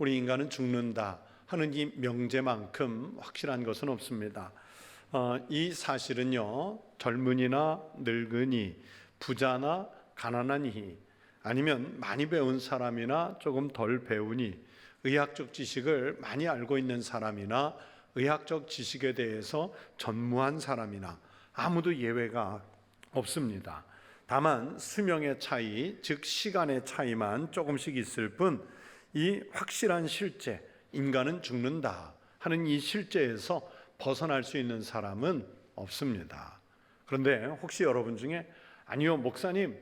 우리 인간은 죽는다 하는 이 명제만큼 확실한 것은 없습니다. 이 사실은요, 젊은이나 늙은이, 부자나 가난한 이, 아니면 많이 배운 사람이나 조금 덜 배우니, 의학적 지식을 많이 알고 있는 사람이나 의학적 지식에 대해서 전무한 사람이나 아무도 예외가 없습니다. 다만 수명의 차이, 즉 시간의 차이만 조금씩 있을 뿐, 이 확실한 실제, 인간은 죽는다 하는 이 실제에서 벗어날 수 있는 사람은 없습니다. 그런데 혹시 여러분 중에 아니요 목사님,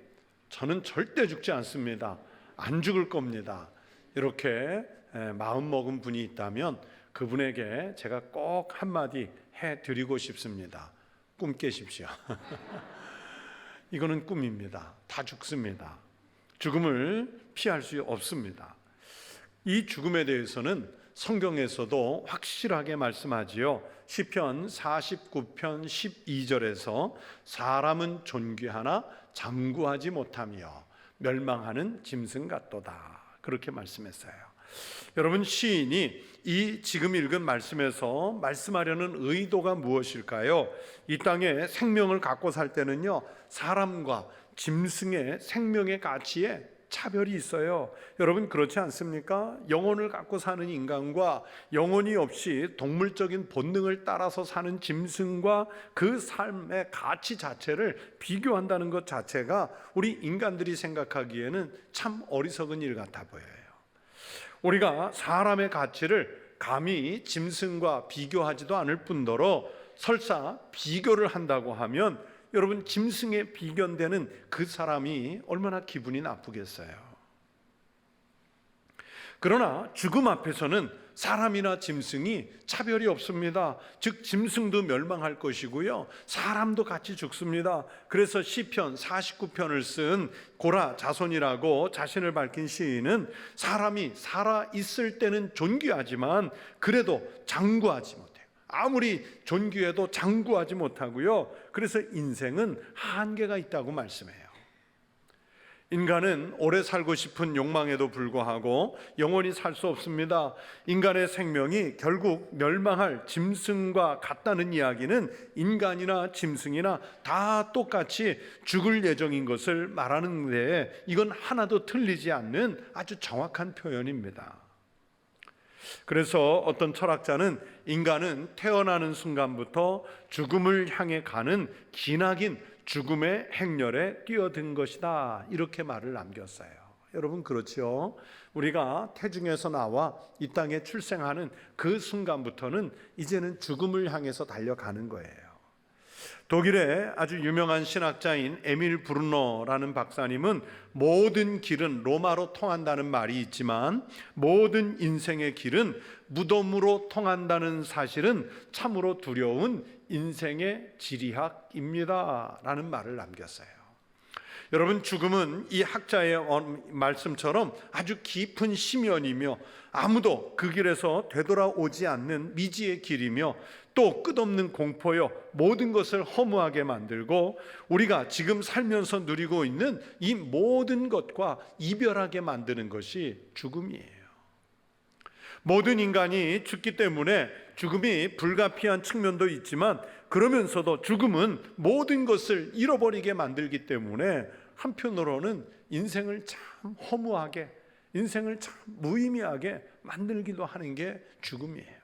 저는 절대 죽지 않습니다, 안 죽을 겁니다, 이렇게 마음먹은 분이 있다면 그분에게 제가 꼭 한마디 해드리고 싶습니다. 꿈 깨십시오. 이거는 꿈입니다. 다 죽습니다. 죽음을 피할 수 없습니다. 이 죽음에 대해서는 성경에서도 확실하게 말씀하지요. 시편 49편 12절에서 사람은 존귀하나 장구하지 못하며 멸망하는 짐승 같도다, 그렇게 말씀했어요. 여러분, 시인이 이 지금 읽은 말씀에서 말씀하려는 의도가 무엇일까요? 이 땅에 생명을 갖고 살 때는요, 사람과 짐승의 생명의 가치에 차별이 있어요. 여러분, 그렇지 않습니까? 영혼을 갖고 사는 인간과 영혼이 없이 동물적인 본능을 따라서 사는 짐승과 그 삶의 가치 자체를 비교한다는 것 자체가 우리 인간들이 생각하기에는 참 어리석은 일 같아 보여요. 우리가 사람의 가치를 감히 짐승과 비교하지도 않을 뿐더러 설사 비교를 한다고 하면 여러분, 짐승에 비견되는 그 사람이 얼마나 기분이 나쁘겠어요. 그러나 죽음 앞에서는 사람이나 짐승이 차별이 없습니다. 즉 짐승도 멸망할 것이고요, 사람도 같이 죽습니다. 그래서 시편 49편을 쓴 고라 자손이라고 자신을 밝힌 시인은 사람이 살아있을 때는 존귀하지만 그래도 장구하지 못해요. 아무리 존귀해도 장구하지 못하고요, 그래서 인생은 한계가 있다고 말씀해요. 인간은 오래 살고 싶은 욕망에도 불구하고 영원히 살 수 없습니다. 인간의 생명이 결국 멸망할 짐승과 같다는 이야기는 인간이나 짐승이나 다 똑같이 죽을 예정인 것을 말하는 데에 이건 하나도 틀리지 않는 아주 정확한 표현입니다. 그래서 어떤 철학자는 인간은 태어나는 순간부터 죽음을 향해 가는 기나긴 죽음의 행렬에 뛰어든 것이다, 이렇게 말을 남겼어요. 여러분, 그렇죠? 우리가 태중에서 나와 이 땅에 출생하는 그 순간부터는 이제는 죽음을 향해서 달려가는 거예요. 독일의 아주 유명한 신학자인 에밀 브루너라는 박사님은 모든 길은 로마로 통한다는 말이 있지만 모든 인생의 길은 무덤으로 통한다는 사실은 참으로 두려운 인생의 지리학입니다 라는 말을 남겼어요. 여러분, 죽음은 이 학자의 말씀처럼 아주 깊은 심연이며 아무도 그 길에서 되돌아오지 않는 미지의 길이며 또 끝없는 공포요, 모든 것을 허무하게 만들고 우리가 지금 살면서 누리고 있는 이 모든 것과 이별하게 만드는 것이 죽음이에요. 모든 인간이 죽기 때문에 죽음이 불가피한 측면도 있지만 그러면서도 죽음은 모든 것을 잃어버리게 만들기 때문에 한편으로는 인생을 참 허무하게, 인생을 참 무의미하게 만들기도 하는 게 죽음이에요.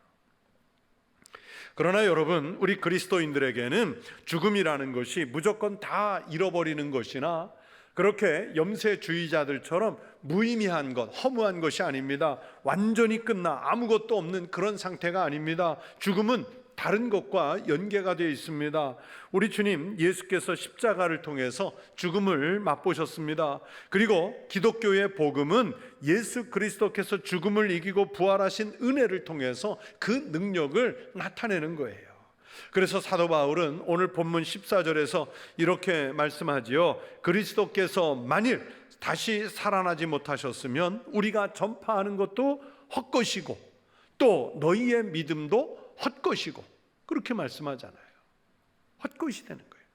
그러나 여러분, 우리 그리스도인들에게는 죽음이라는 것이 무조건 다 잃어버리는 것이나 그렇게 염세주의자들처럼 무의미한 것, 허무한 것이 아닙니다. 완전히 끝나 아무것도 없는 그런 상태가 아닙니다. 죽음은 다른 것과 연계가 되어 있습니다. 우리 주님 예수께서 십자가를 통해서 죽음을 맛보셨습니다. 그리고 기독교의 복음은 예수 그리스도께서 죽음을 이기고 부활하신 은혜를 통해서 그 능력을 나타내는 거예요. 그래서 사도 바울은 오늘 본문 14절에서 이렇게 말씀하지요. 그리스도께서 만일 다시 살아나지 못하셨으면 우리가 전파하는 것도 헛것이고 또 너희의 믿음도 헛것이고, 그렇게 말씀하잖아요. 헛것이 되는 거예요.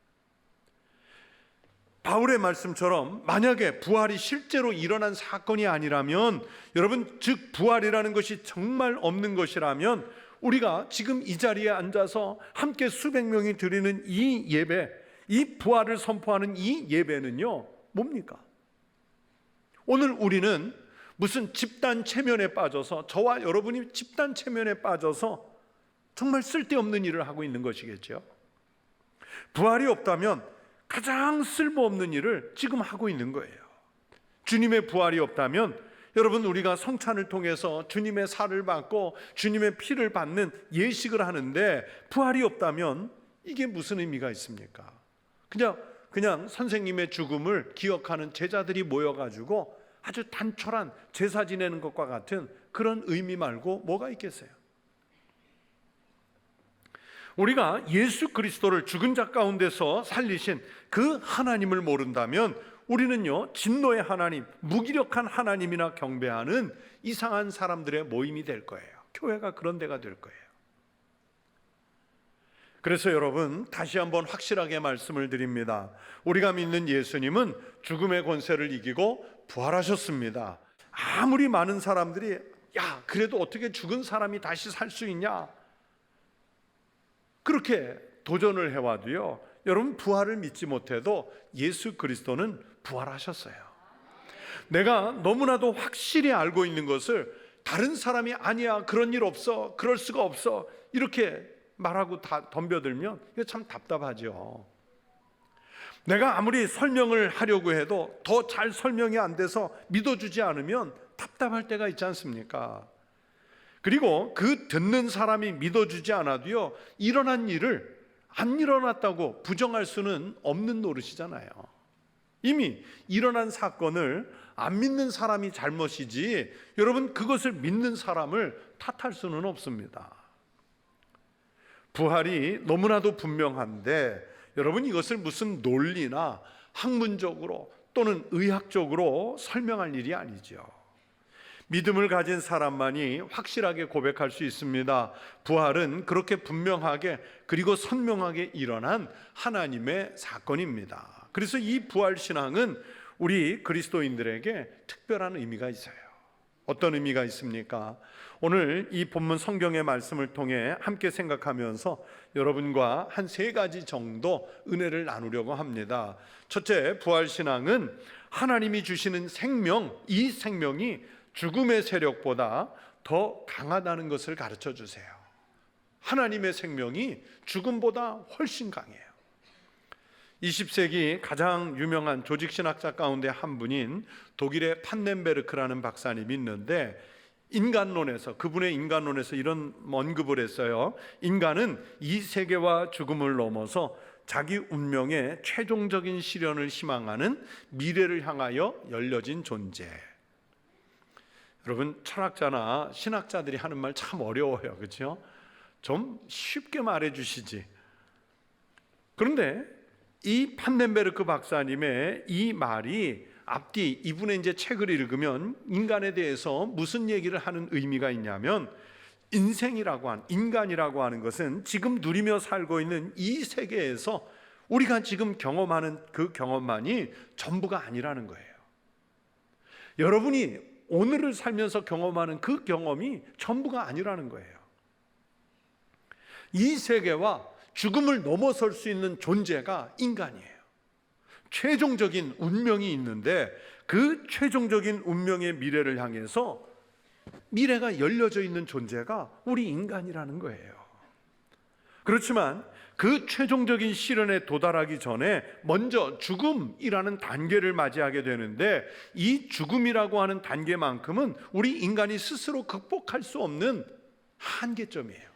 바울의 말씀처럼 만약에 부활이 실제로 일어난 사건이 아니라면, 여러분, 즉 부활이라는 것이 정말 없는 것이라면 우리가 지금 이 자리에 앉아서 함께 수백 명이 드리는 이 예배, 이 부활을 선포하는 이 예배는요, 뭡니까? 오늘 우리는 무슨 집단 체면에 빠져서, 저와 여러분이 집단 체면에 빠져서 정말 쓸데없는 일을 하고 있는 것이겠죠. 부활이 없다면 가장 쓸모없는 일을 지금 하고 있는 거예요. 주님의 부활이 없다면 여러분, 우리가 성찬을 통해서 주님의 살을 받고 주님의 피를 받는 예식을 하는데 부활이 없다면 이게 무슨 의미가 있습니까? 그냥 선생님의 죽음을 기억하는 제자들이 모여가지고 아주 단촐한 제사 지내는 것과 같은 그런 의미 말고 뭐가 있겠어요? 우리가 예수 그리스도를 죽은 자 가운데서 살리신 그 하나님을 모른다면 우리는요, 진노의 하나님, 무기력한 하나님이나 경배하는 이상한 사람들의 모임이 될 거예요. 교회가 그런 데가 될 거예요. 그래서 여러분, 다시 한번 확실하게 말씀을 드립니다. 우리가 믿는 예수님은 죽음의 권세를 이기고 부활하셨습니다. 아무리 많은 사람들이 야, 그래도 어떻게 죽은 사람이 다시 살 수 있냐, 그렇게 도전을 해와도요, 여러분, 부활을 믿지 못해도 예수 그리스도는 부활하셨어요. 내가 너무나도 확실히 알고 있는 것을 다른 사람이 아니야, 그런 일 없어, 그럴 수가 없어, 이렇게 말하고 다 덤벼들면 이거 참 답답하죠. 내가 아무리 설명을 하려고 해도 더 잘 설명이 안 돼서 믿어주지 않으면 답답할 때가 있지 않습니까? 그리고 그 듣는 사람이 믿어주지 않아도요, 일어난 일을 안 일어났다고 부정할 수는 없는 노릇이잖아요. 이미 일어난 사건을 안 믿는 사람이 잘못이지, 여러분, 그것을 믿는 사람을 탓할 수는 없습니다. 부활이 너무나도 분명한데 여러분, 이것을 무슨 논리나 학문적으로 또는 의학적으로 설명할 일이 아니죠. 믿음을 가진 사람만이 확실하게 고백할 수 있습니다. 부활은 그렇게 분명하게 그리고 선명하게 일어난 하나님의 사건입니다. 그래서 이 부활 신앙은 우리 그리스도인들에게 특별한 의미가 있어요. 어떤 의미가 있습니까? 오늘 이 본문 성경의 말씀을 통해 함께 생각하면서 여러분과 한 3가지 정도 은혜를 나누려고 합니다. 첫째, 부활 신앙은 하나님이 주시는 생명, 이 생명이 죽음의 세력보다 더 강하다는 것을 가르쳐 주세요. 하나님의 생명이 죽음보다 훨씬 강해요. 20세기 가장 유명한 조직신학자 가운데 한 분인 독일의 판넨베르크라는 박사님이 있는데, 그분의 인간론에서 이런 언급을 했어요. 인간은 이 세계와 죽음을 넘어서 자기 운명의 최종적인 실현을 희망하는 미래를 향하여 열려진 존재. 여러분, 철학자나 신학자들이 하는 말 참 어려워요, 그렇죠? 좀 쉽게 말해 주시지. 그런데 이 판넨베르크 박사님의 이 말이 앞뒤, 이분의 이제 책을 읽으면 인간에 대해서 무슨 얘기를 하는 의미가 있냐면, 인간이라고 하는 것은 지금 누리며 살고 있는 이 세계에서 우리가 지금 경험하는 그 경험만이 전부가 아니라는 거예요. 여러분이 오늘을 살면서 경험하는 그 경험이 전부가 아니라는 거예요. 이 세계와 죽음을 넘어설 수 있는 존재가 인간이에요. 최종적인 운명이 있는데 그 최종적인 운명의 미래를 향해서 미래가 열려져 있는 존재가 우리 인간이라는 거예요. 그렇지만 그 최종적인 실현에 도달하기 전에 먼저 죽음이라는 단계를 맞이하게 되는데, 이 죽음이라고 하는 단계만큼은 우리 인간이 스스로 극복할 수 없는 한계점이에요.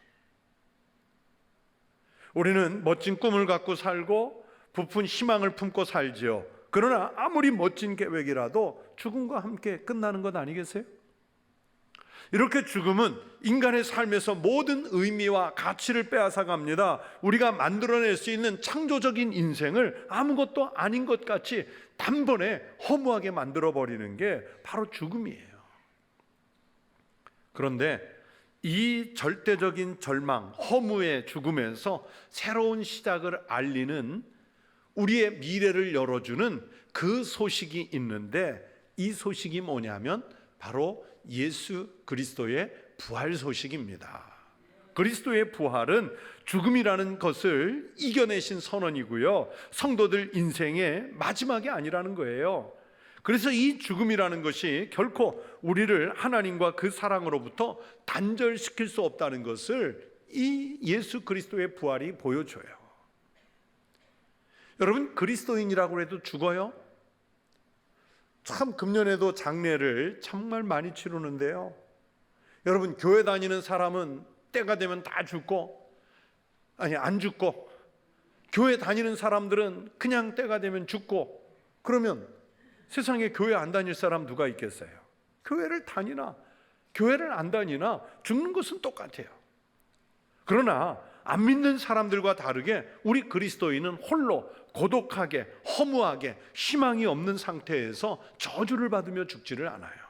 우리는 멋진 꿈을 갖고 살고 부푼 희망을 품고 살지요. 그러나 아무리 멋진 계획이라도 죽음과 함께 끝나는 것 아니겠어요? 이렇게 죽음은 인간의 삶에서 모든 의미와 가치를 빼앗아 갑니다. 우리가 만들어낼 수 있는 창조적인 인생을 아무것도 아닌 것 같이 단번에 허무하게 만들어버리는 게 바로 죽음이에요. 그런데 이 절대적인 절망, 허무의 죽음에서 새로운 시작을 알리는 우리의 미래를 열어주는 그 소식이 있는데, 이 소식이 뭐냐면 바로 예수 그리스도의 부활 소식입니다. 그리스도의 부활은 죽음이라는 것을 이겨내신 선언이고요, 성도들 인생의 마지막이 아니라는 거예요. 그래서 이 죽음이라는 것이 결코 우리를 하나님과 그 사랑으로부터 단절시킬 수 없다는 것을 이 예수 그리스도의 부활이 보여줘요. 여러분, 그리스도인이라고 해도 죽어요? 참 금년에도 장례를 정말 많이 치르는데요, 여러분, 교회 다니는 사람은 때가 되면 다 죽고, 아니 안 죽고, 교회 다니는 사람들은 그냥 때가 되면 죽고, 그러면 세상에 교회 안 다닐 사람 누가 있겠어요? 교회를 다니나 교회를 안 다니나 죽는 것은 똑같아요. 그러나 안 믿는 사람들과 다르게 우리 그리스도인은 홀로 고독하게 허무하게 희망이 없는 상태에서 저주를 받으며 죽지를 않아요.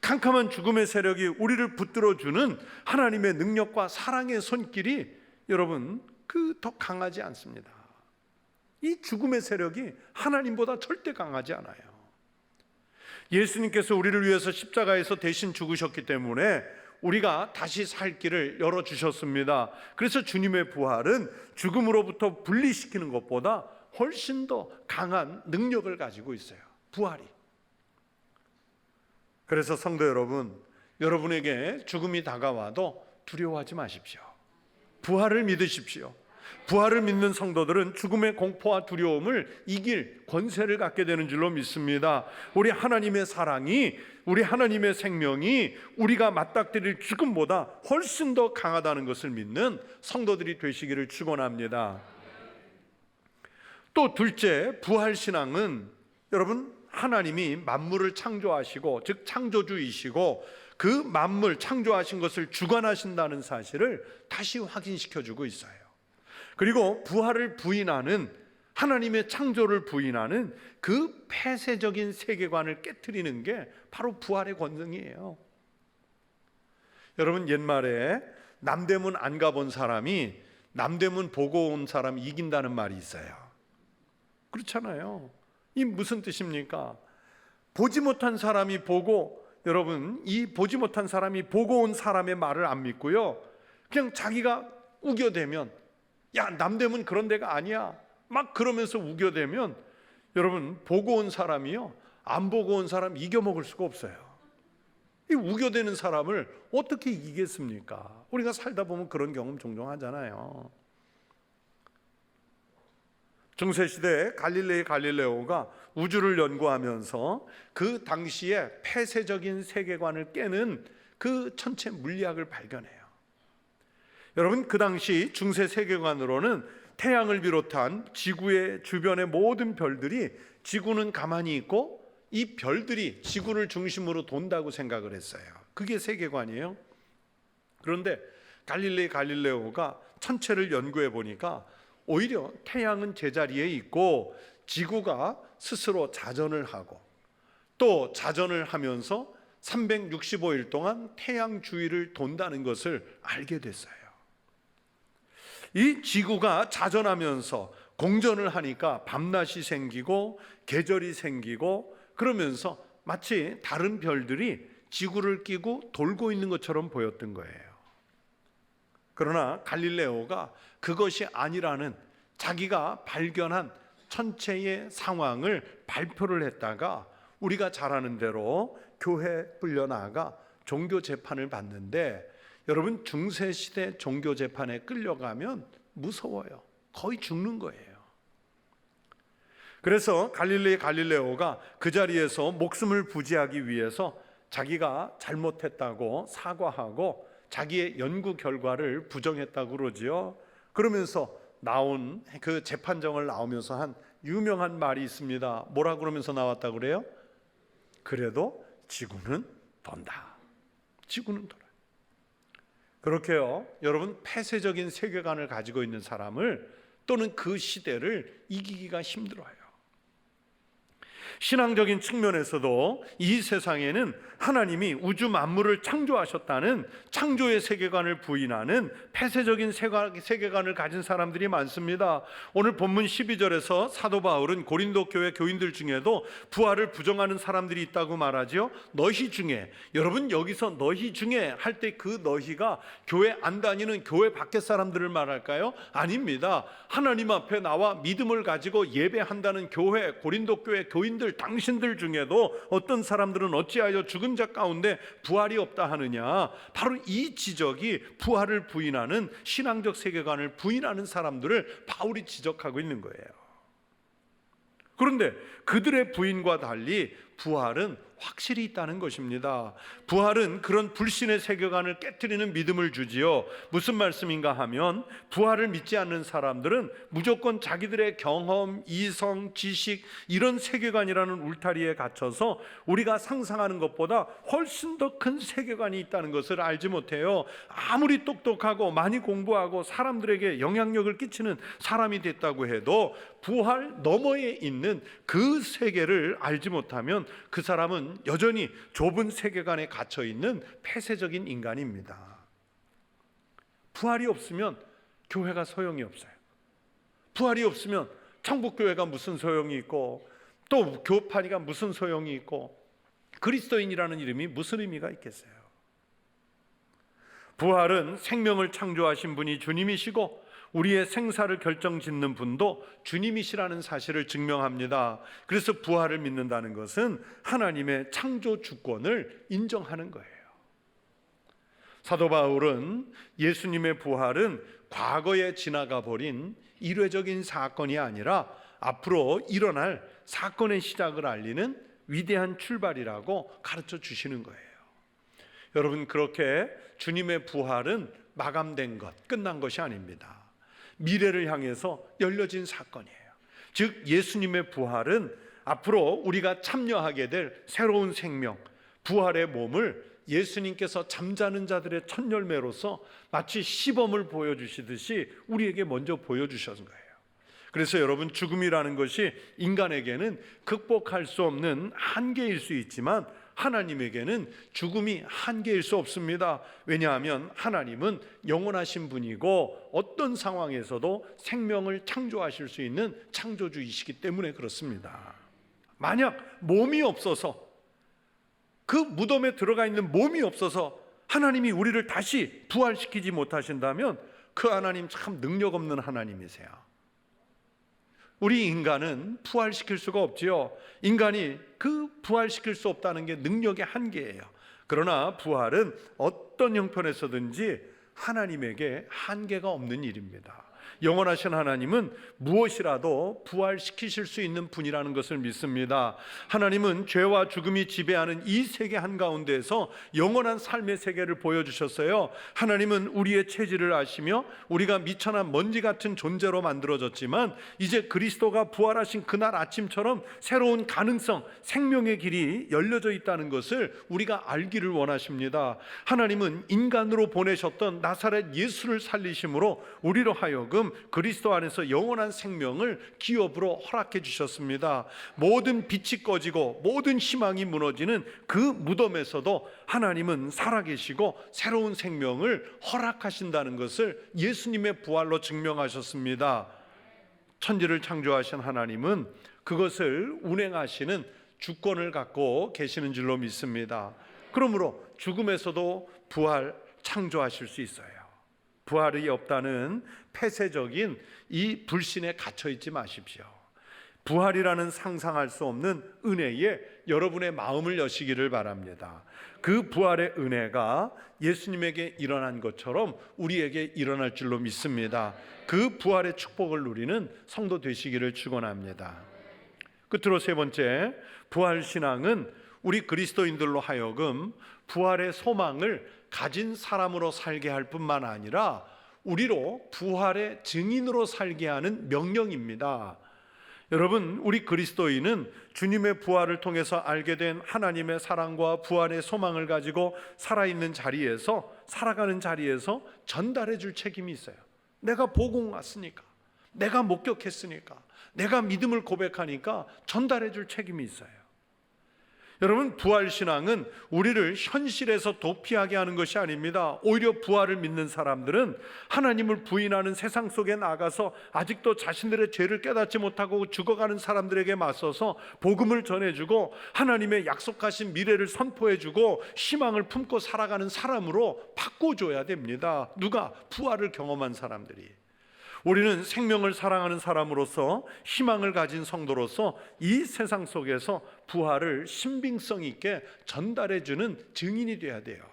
캄캄한 죽음의 세력이 우리를 붙들어주는 하나님의 능력과 사랑의 손길이 여러분 더 강하지 않습니다. 이 죽음의 세력이 하나님보다 절대 강하지 않아요. 예수님께서 우리를 위해서 십자가에서 대신 죽으셨기 때문에 우리가 다시 살 길을 열어주셨습니다. 그래서 주님의 부활은 죽음으로부터 분리시키는 것보다 훨씬 더 강한 능력을 가지고 있어요, 부활이. 그래서 성도 여러분, 여러분에게 죽음이 다가와도 두려워하지 마십시오. 부활을 믿으십시오. 부활을 믿는 성도들은 죽음의 공포와 두려움을 이길 권세를 갖게 되는 줄로 믿습니다. 우리 하나님의 사랑이, 우리 하나님의 생명이 우리가 맞닥뜨릴 죽음보다 훨씬 더 강하다는 것을 믿는 성도들이 되시기를 축원합니다. 또 둘째, 부활신앙은 여러분 하나님이 만물을 창조하시고, 즉 창조주이시고 그 만물 창조하신 것을 주관하신다는 사실을 다시 확인시켜주고 있어요. 그리고 부활을 부인하는, 하나님의 창조를 부인하는 그 폐쇄적인 세계관을 깨트리는 게 바로 부활의 권능이에요. 여러분, 옛말에 남대문 안 가본 사람이 남대문 보고 온 사람이 이긴다는 말이 있어요. 그렇잖아요. 이 무슨 뜻입니까? 보지 못한 사람이 보고, 여러분 이 보지 못한 사람이 보고 온 사람의 말을 안 믿고요, 그냥 자기가 우겨대면, 야 남대문 그런 데가 아니야 막 그러면서 우겨대면, 여러분 보고 온 사람이요 안 보고 온 사람 이겨먹을 수가 없어요. 이 우겨대는 사람을 어떻게 이기겠습니까? 우리가 살다 보면 그런 경험 종종 하잖아요. 중세시대에 갈릴레오가 우주를 연구하면서 그 당시에 폐쇄적인 세계관을 깨는 그 천체 물리학을 발견해요. 여러분, 그 당시 중세 세계관으로는 태양을 비롯한 지구의 주변의 모든 별들이, 지구는 가만히 있고 이 별들이 지구를 중심으로 돈다고 생각을 했어요. 그게 세계관이에요. 그런데 갈릴레오가 천체를 연구해 보니까 오히려 태양은 제자리에 있고 지구가 스스로 자전을 하고, 또 자전을 하면서 365일 동안 태양 주위를 돈다는 것을 알게 됐어요. 이 지구가 자전하면서 공전을 하니까 밤낮이 생기고 계절이 생기고, 그러면서 마치 다른 별들이 지구를 끼고 돌고 있는 것처럼 보였던 거예요. 그러나 갈릴레오가 그것이 아니라는 자기가 발견한 천체의 상황을 발표를 했다가 우리가 잘 아는 대로 교회에 끌려나가 종교 재판을 받는데, 여러분 중세시대 종교 재판에 끌려가면 무서워요. 거의 죽는 거예요. 그래서 갈릴레오가 그 자리에서 목숨을 부지하기 위해서 자기가 잘못했다고 사과하고 자기의 연구 결과를 부정했다고 그러지요. 그러면서 나온 그 재판정을 나오면서 한 유명한 말이 있습니다. 뭐라 그러면서 나왔다고 그래요? 그래도 지구는 돈다. 지구는 돌아요. 그렇게요, 여러분 폐쇄적인 세계관을 가지고 있는 사람을, 또는 그 시대를 이기기가 힘들어요. 신앙적인 측면에서도 이 세상에는 하나님이 우주 만물을 창조하셨다는 창조의 세계관을 부인하는 폐쇄적인 세계관을 가진 사람들이 많습니다. 오늘 본문 12절에서 사도 바울은 고린도 교회 교인들 중에도 부활을 부정하는 사람들이 있다고 말하죠. 너희 중에, 여러분 여기서 너희 중에 할 때 그 너희가 교회 안 다니는 교회 밖의 사람들을 말할까요? 아닙니다. 하나님 앞에 나와 믿음을 가지고 예배한다는 교회, 고린도 교회 교인들, 당신들 중에도 어떤 사람들은 어찌하여 죽은 자 가운데 부활이 없다 하느냐. 바로 이 지적이 부활을 부인하는 신앙적 세계관을 부인하는 사람들을 바울이 지적하고 있는 거예요. 그런데 그들의 부인과 달리 부활은 확실히 있다는 것입니다. 부활은 그런 불신의 세계관을 깨트리는 믿음을 주지요. 무슨 말씀인가 하면 부활을 믿지 않는 사람들은 무조건 자기들의 경험, 이성, 지식 이런 세계관이라는 울타리에 갇혀서 우리가 상상하는 것보다 훨씬 더 큰 세계관이 있다는 것을 알지 못해요. 아무리 똑똑하고 많이 공부하고 사람들에게 영향력을 끼치는 사람이 됐다고 해도 부활 너머에 있는 그 세계를 알지 못하면 그 사람은 여전히 좁은 세계관에 갇혀 있는 폐쇄적인 인간입니다. 부활이 없으면 교회가 소용이 없어요. 부활이 없으면 천국교회가 무슨 소용이 있고 또 교파니가 무슨 소용이 있고 그리스도인이라는 이름이 무슨 의미가 있겠어요? 부활은 생명을 창조하신 분이 주님이시고 우리의 생사를 결정짓는 분도 주님이시라는 사실을 증명합니다. 그래서 부활을 믿는다는 것은 하나님의 창조 주권을 인정하는 거예요. 사도 바울은 예수님의 부활은 과거에 지나가 버린 일회적인 사건이 아니라 앞으로 일어날 사건의 시작을 알리는 위대한 출발이라고 가르쳐 주시는 거예요. 여러분, 그렇게 주님의 부활은 마감된 것, 끝난 것이 아닙니다. 미래를 향해서 열려진 사건이에요. 즉 예수님의 부활은 앞으로 우리가 참여하게 될 새로운 생명, 부활의 몸을 예수님께서 잠자는 자들의 첫 열매로서 마치 시범을 보여주시듯이 우리에게 먼저 보여주신 거예요. 그래서 여러분, 죽음이라는 것이 인간에게는 극복할 수 없는 한계일 수 있지만 하나님에게는 죽음이 한계일 수 없습니다. 왜냐하면 하나님은 영원하신 분이고 어떤 상황에서도 생명을 창조하실 수 있는 창조주이시기 때문에 그렇습니다. 만약 몸이 없어서, 그 무덤에 들어가 있는 몸이 없어서 하나님이 우리를 다시 부활시키지 못하신다면 그 하나님 참 능력 없는 하나님이세요. 우리 인간은 부활시킬 수가 없지요. 인간이 그 부활시킬 수 없다는 게 능력의 한계예요. 그러나 부활은 어떤 형편에서든지 하나님에게 한계가 없는 일입니다. 영원하신 하나님은 무엇이라도 부활시키실 수 있는 분이라는 것을 믿습니다. 하나님은 죄와 죽음이 지배하는 이 세계 한가운데에서 영원한 삶의 세계를 보여주셨어요. 하나님은 우리의 체질을 아시며 우리가 미천한 먼지 같은 존재로 만들어졌지만 이제 그리스도가 부활하신 그날 아침처럼 새로운 가능성, 생명의 길이 열려져 있다는 것을 우리가 알기를 원하십니다. 하나님은 인간으로 보내셨던 나사렛 예수를 살리심으로 우리로 하여금 그리스도 안에서 영원한 생명을 기업으로 허락해 주셨습니다. 모든 빛이 꺼지고 모든 희망이 무너지는 그 무덤에서도 하나님은 살아계시고 새로운 생명을 허락하신다는 것을 예수님의 부활로 증명하셨습니다. 천지를 창조하신 하나님은 그것을 운행하시는 주권을 갖고 계시는 줄로 믿습니다. 그러므로 죽음에서도 부활 창조하실 수 있어요. 부활이 없다는 폐쇄적인 이 불신에 갇혀 있지 마십시오. 부활이라는 상상할 수 없는 은혜에 여러분의 마음을 여시기를 바랍니다. 그 부활의 은혜가 예수님에게 일어난 것처럼 우리에게 일어날 줄로 믿습니다. 그 부활의 축복을 누리는 성도 되시기를 축원합니다. 끝으로 세 번째, 부활신앙은 우리 그리스도인들로 하여금 부활의 소망을 가진 사람으로 살게 할 뿐만 아니라 우리로 부활의 증인으로 살게 하는 명령입니다. 여러분, 우리 그리스도인은 주님의 부활을 통해서 알게 된 하나님의 사랑과 부활의 소망을 가지고 살아가는 자리에서 전달해 줄 책임이 있어요. 내가 복음 왔으니까, 내가 목격했으니까, 내가 믿음을 고백하니까 전달해 줄 책임이 있어요. 여러분, 부활신앙은 우리를 현실에서 도피하게 하는 것이 아닙니다. 오히려 부활을 믿는 사람들은 하나님을 부인하는 세상 속에 나가서 아직도 자신들의 죄를 깨닫지 못하고 죽어가는 사람들에게 맞서서 복음을 전해주고 하나님의 약속하신 미래를 선포해주고 희망을 품고 살아가는 사람으로 바꿔줘야 됩니다. 누가? 부활을 경험한 사람들이. 우리는 생명을 사랑하는 사람으로서, 희망을 가진 성도로서 이 세상 속에서 부활을 신빙성 있게 전달해주는 증인이 돼야 돼요.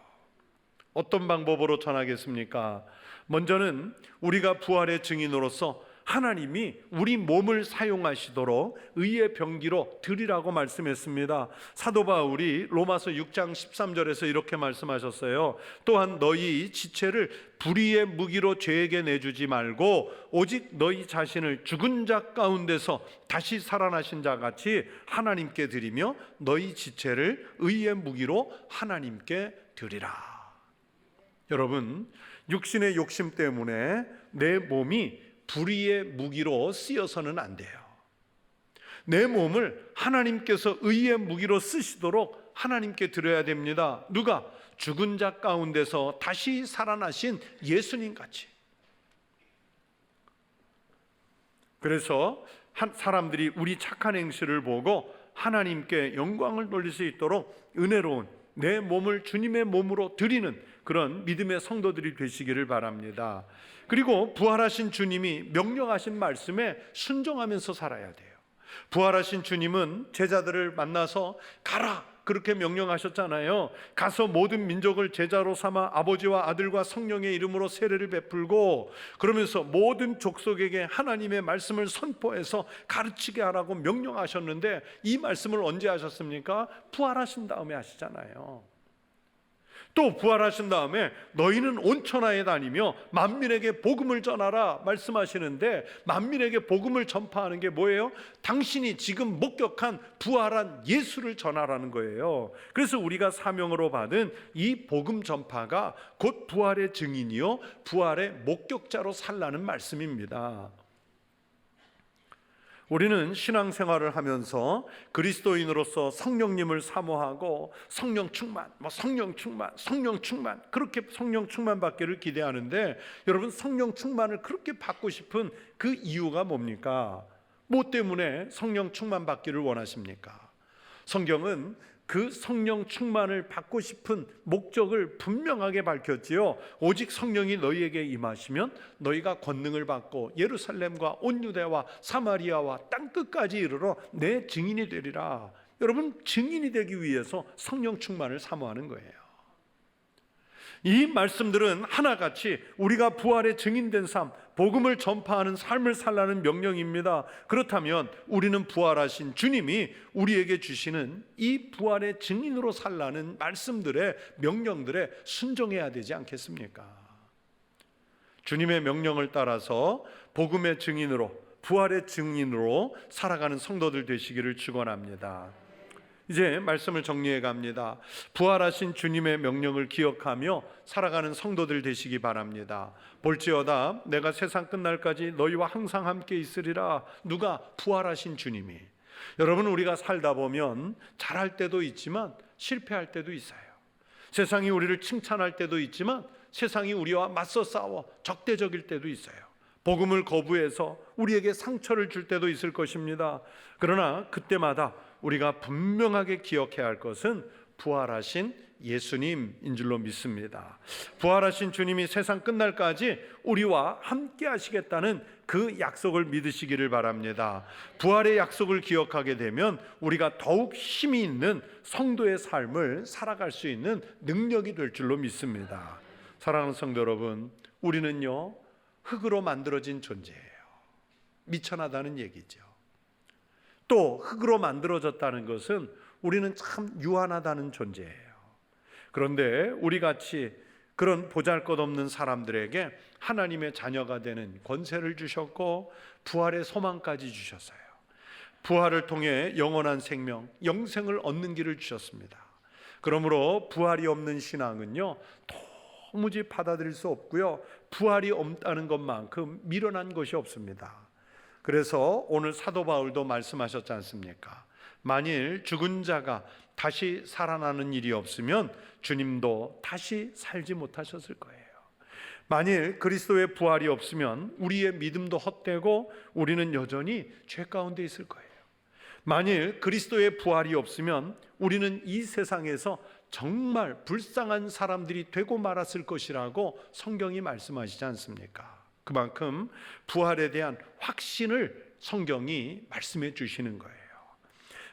어떤 방법으로 전하겠습니까? 먼저는 우리가 부활의 증인으로서 하나님이 우리 몸을 사용하시도록 의의 병기로 드리라고 말씀했습니다. 사도 바울이 로마서 6장 13절에서 이렇게 말씀하셨어요. 또한 너희 지체를 불의의 무기로 죄에게 내주지 말고 오직 너희 자신을 죽은 자 가운데서 다시 살아나신 자 같이 하나님께 드리며 너희 지체를 의의 무기로 하나님께 드리라. 여러분, 육신의 욕심 때문에 내 몸이 불의의 무기로 쓰여서는 안 돼요. 내 몸을 하나님께서 의의 무기로 쓰시도록 하나님께 드려야 됩니다. 누가? 죽은 자 가운데서 다시 살아나신 예수님 같이. 그래서 사람들이 우리 착한 행실을 보고 하나님께 영광을 돌릴 수 있도록 은혜로운 내 몸을 주님의 몸으로 드리는 그런 믿음의 성도들이 되시기를 바랍니다. 그리고 부활하신 주님이 명령하신 말씀에 순종하면서 살아야 돼요. 부활하신 주님은 제자들을 만나서 가라 그렇게 명령하셨잖아요. 가서 모든 민족을 제자로 삼아 아버지와 아들과 성령의 이름으로 세례를 베풀고 그러면서 모든 족속에게 하나님의 말씀을 선포해서 가르치게 하라고 명령하셨는데 이 말씀을 언제 하셨습니까? 부활하신 다음에 하시잖아요. 또 부활하신 다음에 너희는 온 천하에 다니며 만민에게 복음을 전하라 말씀하시는데 만민에게 복음을 전파하는 게 뭐예요? 당신이 지금 목격한 부활한 예수를 전하라는 거예요. 그래서 우리가 사명으로 받은 이 복음 전파가 곧 부활의 증인이요 부활의 목격자로 살라는 말씀입니다. 우리는 신앙생활을 하면서 그리스도인으로서 성령님을 사모하고 성령 충만 그렇게 성령 충만 받기를 기대하는데 여러분 성령 충만을 그렇게 받고 싶은 그 이유가 뭡니까? 뭐 때문에 성령 충만 받기를 원하십니까? 성경은 그 성령 충만을 받고 싶은 목적을 분명하게 밝혔지요. 오직 성령이 너희에게 임하시면 너희가 권능을 받고 예루살렘과 온 유대와 사마리아와 땅끝까지 이르러 내 증인이 되리라. 여러분 증인이 되기 위해서 성령 충만을 사모하는 거예요. 이 말씀들은 하나같이 우리가 부활의 증인된 삶, 복음을 전파하는 삶을 살라는 명령입니다. 그렇다면 우리는 부활하신 주님이 우리에게 주시는 이 부활의 증인으로 살라는 말씀들의 명령들에 순종해야 되지 않겠습니까? 주님의 명령을 따라서 복음의 증인으로 부활의 증인으로 살아가는 성도들 되시기를 축원합니다. 이제 말씀을 정리해 갑니다. 부활하신 주님의 명령을 기억하며 살아가는 성도들 되시기 바랍니다. 볼지어다 내가 세상 끝날까지 너희와 항상 함께 있으리라. 누가? 부활하신 주님이. 여러분 우리가 살다 보면 잘할 때도 있지만 실패할 때도 있어요. 세상이 우리를 칭찬할 때도 있지만 세상이 우리와 맞서 싸워 적대적일 때도 있어요. 복음을 거부해서 우리에게 상처를 줄 때도 있을 것입니다. 그러나 그때마다 우리가 분명하게 기억해야 할 것은 부활하신 예수님인 줄로 믿습니다. 부활하신 주님이 세상 끝날까지 우리와 함께 하시겠다는 그 약속을 믿으시기를 바랍니다. 부활의 약속을 기억하게 되면 우리가 더욱 힘이 있는 성도의 삶을 살아갈 수 있는 능력이 될 줄로 믿습니다. 사랑하는 성도 여러분, 우리는요 흙으로 만들어진 존재예요. 미천하다는 얘기죠. 또 흙으로 만들어졌다는 것은 우리는 참 유한하다는 존재예요. 그런데 우리같이 그런 보잘것없는 사람들에게 하나님의 자녀가 되는 권세를 주셨고 부활의 소망까지 주셨어요. 부활을 통해 영원한 생명, 영생을 얻는 길을 주셨습니다. 그러므로 부활이 없는 신앙은요 도무지 받아들일 수 없고요 부활이 없다는 것만큼 미련한 것이 없습니다. 그래서 오늘 사도 바울도 말씀하셨지 않습니까? 만일 죽은 자가 다시 살아나는 일이 없으면 주님도 다시 살지 못하셨을 거예요. 만일 그리스도의 부활이 없으면 우리의 믿음도 헛되고 우리는 여전히 죄 가운데 있을 거예요. 만일 그리스도의 부활이 없으면 우리는 이 세상에서 정말 불쌍한 사람들이 되고 말았을 것이라고 성경이 말씀하시지 않습니까? 그만큼 부활에 대한 확신을 성경이 말씀해 주시는 거예요.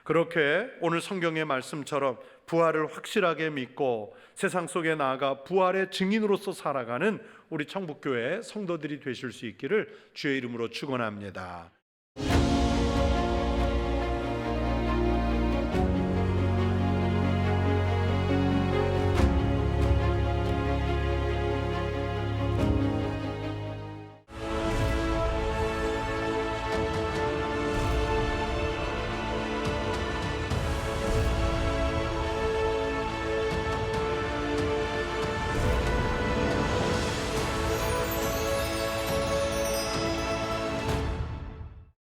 그렇게 오늘 성경의 말씀처럼 부활을 확실하게 믿고 세상 속에 나아가 부활의 증인으로서 살아가는 우리 청북교회 성도들이 되실 수 있기를 주의 이름으로 축원합니다.